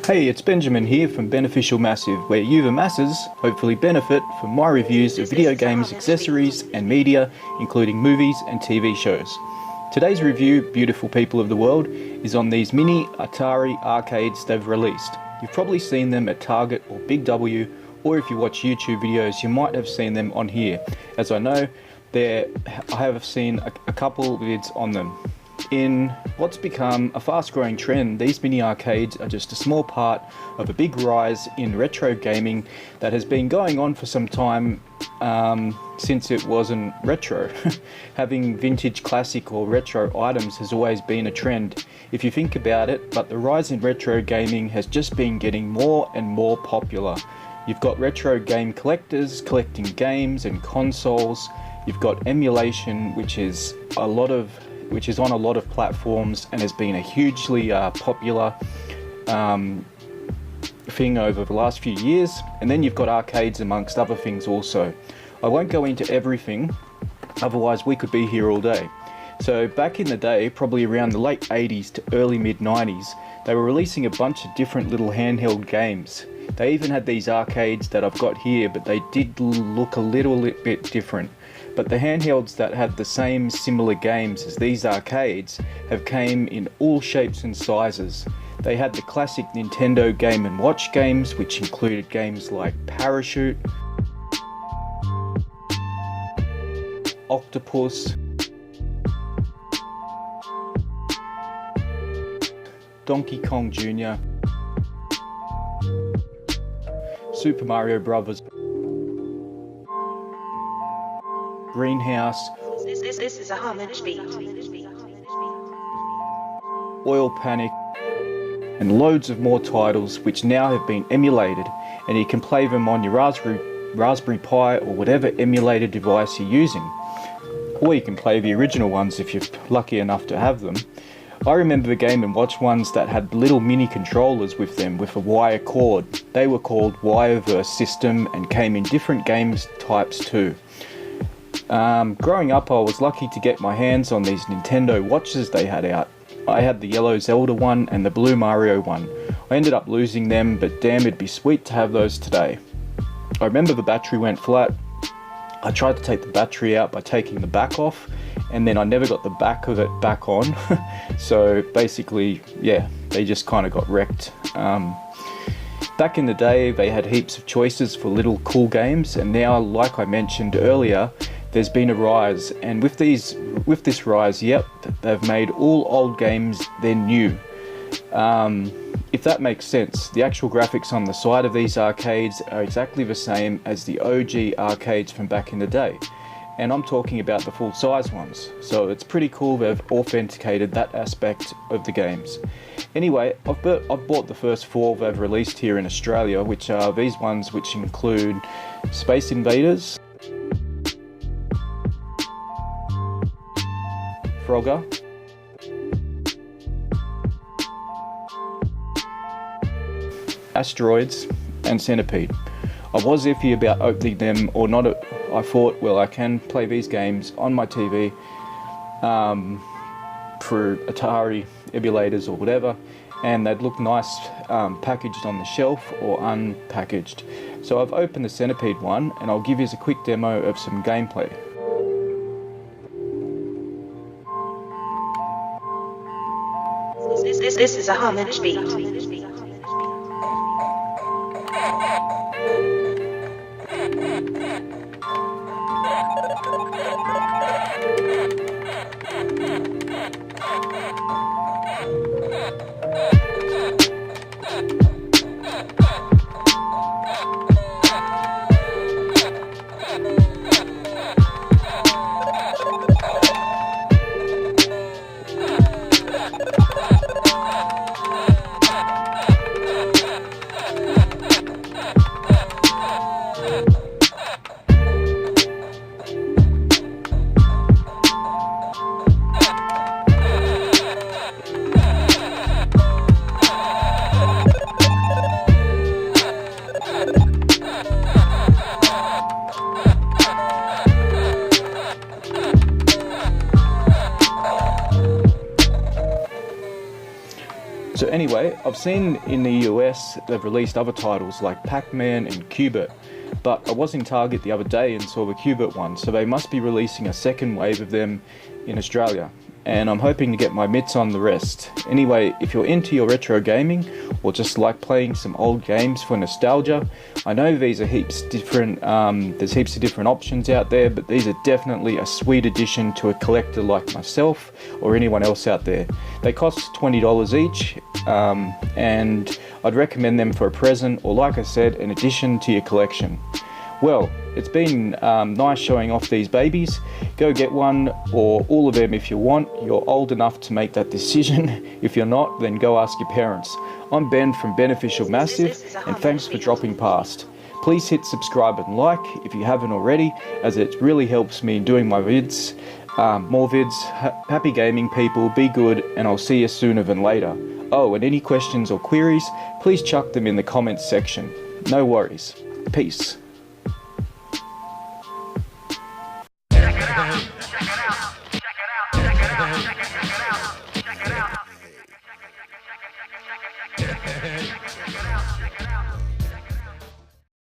Hey, it's Benjamin here from Beneficial Massive, where you the masses hopefully benefit from my reviews of video games, accessories and media, including movies and TV shows. Today's review, beautiful people of the world, is on these mini Atari arcades they've released. You've probably seen them at Target or Big W, or if you watch YouTube videos you might have seen them on here, as I know I have seen a couple vids on them. In what's become a fast-growing trend, these mini arcades are just a small part of a big rise in retro gaming that has been going on for some time since it wasn't retro. Having vintage classic or retro items has always been a trend if you think about it, but the rise in retro gaming has just been getting more and more popular. You've got retro game collectors collecting games and consoles. You've got emulation, which is on a lot of platforms and has been a hugely popular thing over the last few years. And then you've got arcades amongst other things also. I won't go into everything, otherwise we could be here all day. So back in the day, probably around the late 80s to early mid 90s, they were releasing a bunch of different little handheld games. They even had these arcades that I've got here, but they did look a little bit different. But the handhelds that had the same similar games as these arcades have came in all shapes and sizes. They had the classic Nintendo Game & Watch games, which included games like Parachute, Octopus, Donkey Kong Jr., Super Mario Brothers, Greenhouse, This is a homage beat. Oil Panic, and loads of more titles which now have been emulated, and you can play them on your Raspberry Pi or whatever emulator device you're using. Or you can play the original ones if you're lucky enough to have them. I remember the Game & Watch ones that had little mini controllers with them with a wire cord. They were called Wireverse System and came in different games types too. Growing up, I was lucky to get my hands on these Nintendo watches they had out. I had the yellow Zelda one and the blue Mario one. I ended up losing them, but damn, it'd be sweet to have those today. I remember the battery went flat. I tried to take the battery out by taking the back off, and then I never got the back of it back on. So basically, yeah, they just kind of got wrecked. Back in the day, they had heaps of choices for little cool games, and now, like I mentioned earlier, there's been a rise, and with this rise, yep, they've made all old games then new. If that makes sense, the actual graphics on the side of these arcades are exactly the same as the OG arcades from back in the day, and I'm talking about the full-size ones, so it's pretty cool they've authenticated that aspect of the games. Anyway, I've bought the first 4 they've released here in Australia, which are these ones, which include Space Invaders, Frogger, Asteroids, and Centipede. I was iffy about opening them or not. I thought, well, I can play these games on my TV through Atari emulators or whatever, and they'd look nice packaged on the shelf or unpackaged. So I've opened the Centipede one, and I'll give you a quick demo of some gameplay. This is a homage beat. Anyway, I've seen in the US they've released other titles like Pacman and Q-Bert, but I was in Target the other day and saw the Q-Bert one, so they must be releasing a second wave of them in Australia, and I'm hoping to get my mitts on the rest. Anyway, if you're into your retro gaming or just like playing some old games for nostalgia, I know these are heaps different, there's heaps of different options out there, but these are definitely a sweet addition to a collector like myself or anyone else out there. They cost $20 each, and I'd recommend them for a present or, like I said, an addition to your collection. Well, it's been nice showing off these babies. Go get one or all of them if you want. You're old enough to make that decision. If you're not, then go ask your parents. I'm Ben from Beneficial Massive, and thanks for dropping past. Please hit subscribe and like if you haven't already, as it really helps me in doing my vids. More vids. Happy gaming, people. Be good, and I'll see you sooner than later. Oh, and any questions or queries, please chuck them in the comments section. No worries. Peace.